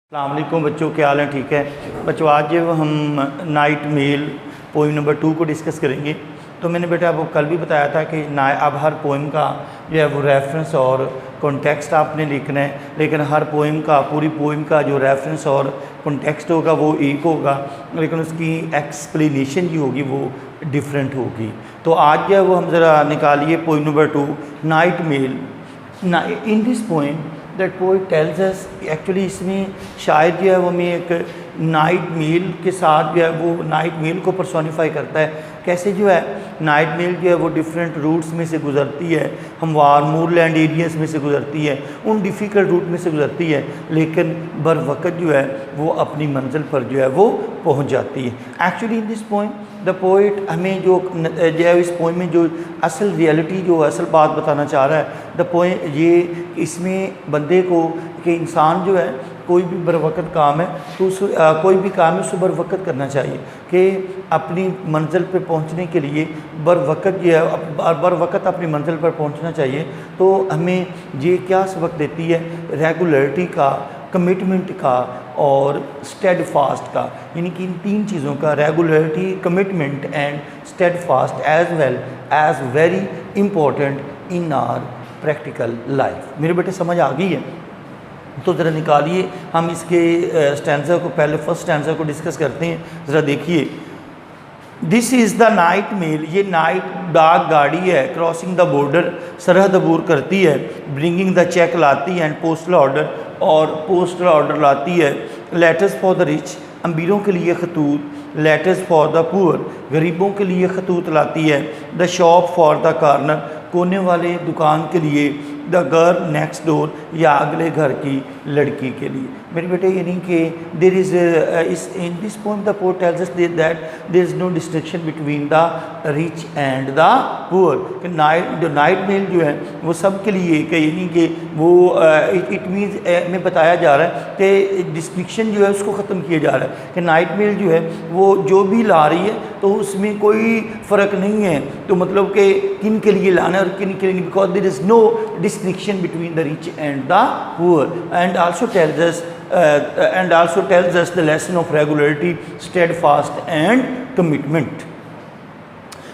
अस्सलाम वालेकुम बच्चों, क्या हाल है? ठीक है बच्चों, आज जो हम नाइट मेल पोइम नंबर 2 को डिस्कस करेंगे। तो मैंने बेटा आपको कल भी बताया था कि अब हर पोइम का जो है वो रेफरेंस और कॉन्टेक्स्ट आपने लिखना है, लेकिन हर पोइम का पूरी पोइम का जो रेफरेंस और कॉन्टेक्स्ट होगा वो एक होगा, लेकिन उसकी एक्सप्लेनेशन जो होगी वो डिफरेंट होगी। तो आज जो है वो हम ज़रा निकालिए poem number 2 night mail. In this poem that poet tells us, actually इसमें शायर जो है वो हमें एक नाइट मेल के साथ जो है वो नाइट मेल को पर्सोनीफाई करता है। कैसे जो है नाइट मेल जो है वो डिफरेंट रूट्स में से गुजरती है, हमवार मूरलैंड एरियाज में से गुजरती है, उन डिफ़िकल्ट रूट में से गुजरती है, लेकिन बर वक़्त जो है वो अपनी मंजिल पर जो है वो पहुंच जाती है। Actually in this point the poet हमें जो है इस पोइम में जो असल रियलिटी जो असल बात बताना चाह रहा है, द पोइम ये इसमें बंदे को कि इंसान जो है कोई भी बर वक़्त काम है तो उस कोई भी काम है उसको बर वक़्त करना चाहिए कि अपनी मंजिल पे पहुंचने के लिए बर वक़्त जो है बर वक़्त अपनी मंजिल पर पहुंचना चाहिए। तो हमें ये क्या सबक देती है? रेगुलरिटी का, कमिटमेंट का और स्टेडफास्ट का, यानी कि इन तीन चीज़ों का, regularity, commitment and steadfast as well as very important in our practical life. मेरे बेटे समझ आ गई है? तो ज़रा निकालिए, हम इसके स्टैंजा को पहले फर्स्ट स्टैंजा को डिस्कस करते हैं। ज़रा देखिए, this is the night mail, ये नाइट डाक गाड़ी है, क्रॉसिंग द बॉर्डर, सरहद अबूर करती है, ब्रिंगिंग द चेक लाती है एंड पोस्टल ऑर्डर, और पोस्टल ऑर्डर लाती है, लेटर्स फॉर द रिच, अमीरों के लिए खतूत, लेटर्स फॉर द पुअर, गरीबों के लिए खतूत लाती है, the shop for the corner, कोने वाले दुकान के लिए, द गर्ल नेक्स्ट डोर, या अगले घर की लड़की के लिए। मेरे बेटे यानी कि there is in this poem the poet tells us that there is no distinction between the rich and the poor, कि जो नाइट मेल जो है वो सब के लिए, कि यानी कि वो इट मीन्स में बताया जा रहा है कि डिस्टिंक्शन जो है उसको ख़त्म किया जा रहा है कि नाइट मेल जो है वो जो भी ला रही है तो उसमें कोई फ़र्क नहीं है, तो मतलब कि किन के लिए लाना है और किन के लिए, because there is no distinction between the rich and the poor, and also tells us the lesson of regularity, steadfast and commitment.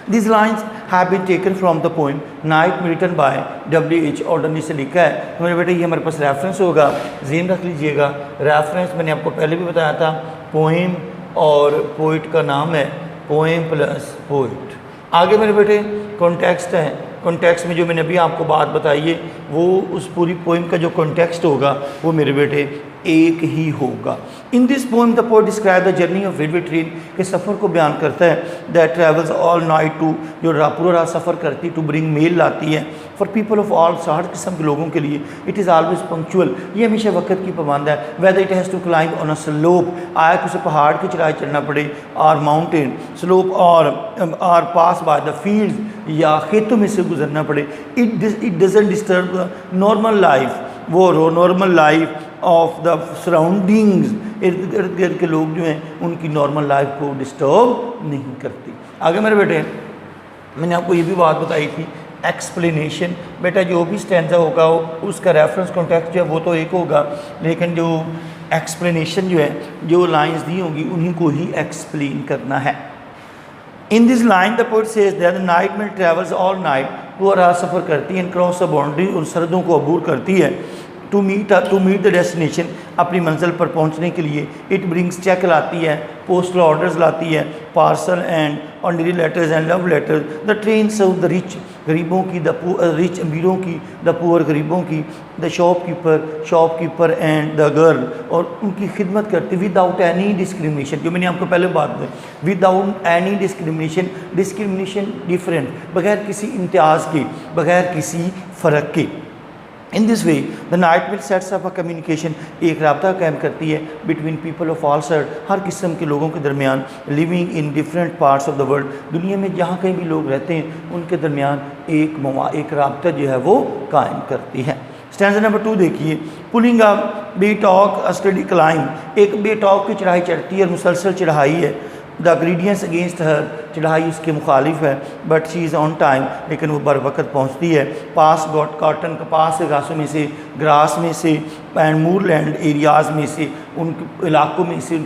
These lines have been taken from the poem Night written by W.H. Auden से लिखा है। तो मेरे बेटे ये हमारे पास reference होगा, ज़हन रख लीजिएगा। रेफरेंस मैंने आपको पहले भी बताया था, पोएम और पोइट का नाम है पोएम प्लस पोइट। आगे मेरे बेटे कॉन्टेक्स्ट है, कॉन्टेक्स्ट में जो मैंने अभी आपको बात बताई है वो उस पूरी पोइम का जो कॉन्टेक्स्ट होगा वो मेरे बेटे एक ही होगा। In this poem the poet describe the journey of railway train, के सफ़र को बयान करता है, that travels all night too, जो पूरा रात सफ़र करती, टू ब्रिंग मेल लाती है, फॉर पीपल ऑफ ऑल, हर किस्म के लोगों के लिए, इट इज़ ऑलवेज पंक्चुअल, ये हमेशा वक्त की पाबंद है, whether it has to climb on a slope, आया कि उसे पहाड़ की चढ़ाई चढ़ना पड़े, और माउंटेन स्लोप, और पास बाय द फील्ड, या खेतों में से गुजरना पड़े, it doesn't disturb the normal life, वो normal life of the surroundings, इर्द गिर्द के लोग जो हैं उनकी नॉर्मल लाइफ को डिस्टर्ब नहीं करती। आगे मेरे बेटे मैंने आपको ये भी बात बताई थी, एक्सप्लेनेशन। बेटा जो भी स्टैंजा होगा उसका रेफरेंस कॉन्टेक्स्ट जो है वो तो एक होगा, लेकिन जो एक्सप्लेनेशन जो है, जो लाइंस दी होंगी उन्हीं को ही एक्सप्लेन करना है। In this line the poet says that the night mail travels all night, पूरा रात सफ़र करती है, क्रॉस द बाउंड्री, उन सरहदों को अबूर करती है, टू मीट द डेस्टिनेशन, अपनी मंजिल पर पहुंचने के लिए, इट ब्रिंग्स चेक लाती है, पोस्टल ऑर्डर्स लाती है, parcel and ordinary letters and love letters, the train serve the rich, गरीबों की, द रिच अमीरों की, द पुअर गरीबों की, the shopkeeper and the girl, और उनकी खिदमत करती विदाउट एनी डिस्क्रिमिनेशन, जो मैंने आपको पहले बात बताई, विदाउट एनी डिस्क्रिमिनेशन डिफरेंट, बगैर किसी इम्तियाज़ के, बगैर किसी फ़र्क के। In this way the night mail sets up a communication, एक रब्ता कायम करती है between people of all sort, हर किस्म के लोगों के दरमियान, living in different parts of the world, दुनिया में जहाँ कहीं भी लोग रहते हैं उनके दरमियान एक रब्ता जो है वो कायम करती है। स्टैंजा नंबर 2 देखिए, pulling up Beattock a steady climb, एक बेटॉक की चढ़ाई चढ़ती है, मुसलसल चढ़ाई है, द ग्रेडियंट्स अगेंस्ट हर, चढ़ाई उसके मुखालिफ है, but she is on time, लेकिन वो बर वक्त पहुँचती है। पास गॉट कॉटन, कपास के घासों में से, ग्रास में से, एंड मूरलैंड एरियाज़ में से, उन इलाकों में से,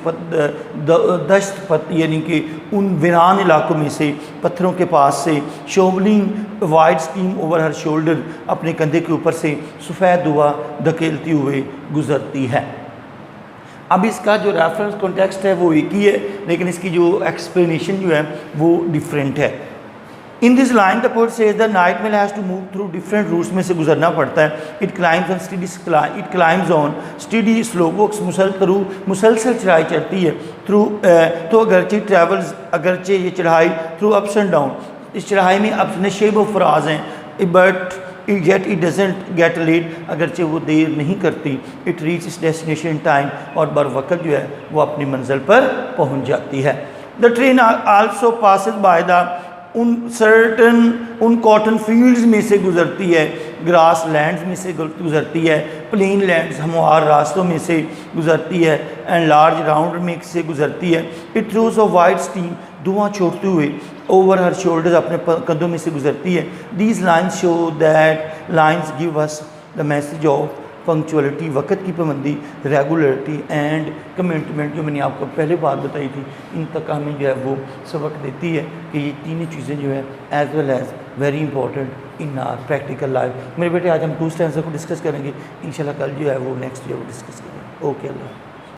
दश्त पत यानी कि उन वीरान इलाकों में से, पत्थरों के पास से, shovelling wide steam over her shoulder, अपने कंधे के ऊपर से सफ़ेद धुआं धकेलती हुए गुजरती है। अब इसका जो रेफरेंस कॉन्टेक्स्ट है वो एक ही है, लेकिन इसकी जो एक्सप्लेनेशन जो है वो डिफरेंट है। In this line the poet says the night mail has to move through different routes में से गुजरना पड़ता है। It climbs on steady slow walks, मुसलसल चढ़ाई चढ़ती है। थ्रू तो अगरचे ये चढ़ाई थ्रू अप्स एंड डाउन, इस चढ़ाई में अप्स नशेब व फराज हैं, but yet it doesn't get late, अगरचे वो देर नहीं करती। It reaches destination time, और बर वक्त जो है वो अपनी मंजिल पर पहुंच जाती है। The train also passes by the उन कॉटन फील्ड्स में से गुजरती है, ग्रास लैंड्स में से गुजरती है, प्लेन लैंड्स हमवार रास्तों में से गुजरती है, एंड लार्ज राउंड में से गुजरती है। It throughs of white steam, धुआं छोड़ते हुए ओवर हर शोल्डर्स, अपने कंधों में से गुजरती है। These lines show that lines give us the message of punctuality, वक़्त की पाबंदी, रेगुलरिटी एंड कमिटमेंट, जो मैंने आपको पहले बात बताई थी, इन तक हमें जो है वो सबक देती है कि ये तीनों चीज़ें जो है as well as very important in our practical life. मेरे बेटे आज हम 2 स्टैंसर को डिस्कस करेंगे, इंशाल्लाह कल जो है वो नेक्स्ट जो डिस्कस करेंगे। ओके अल्लाह।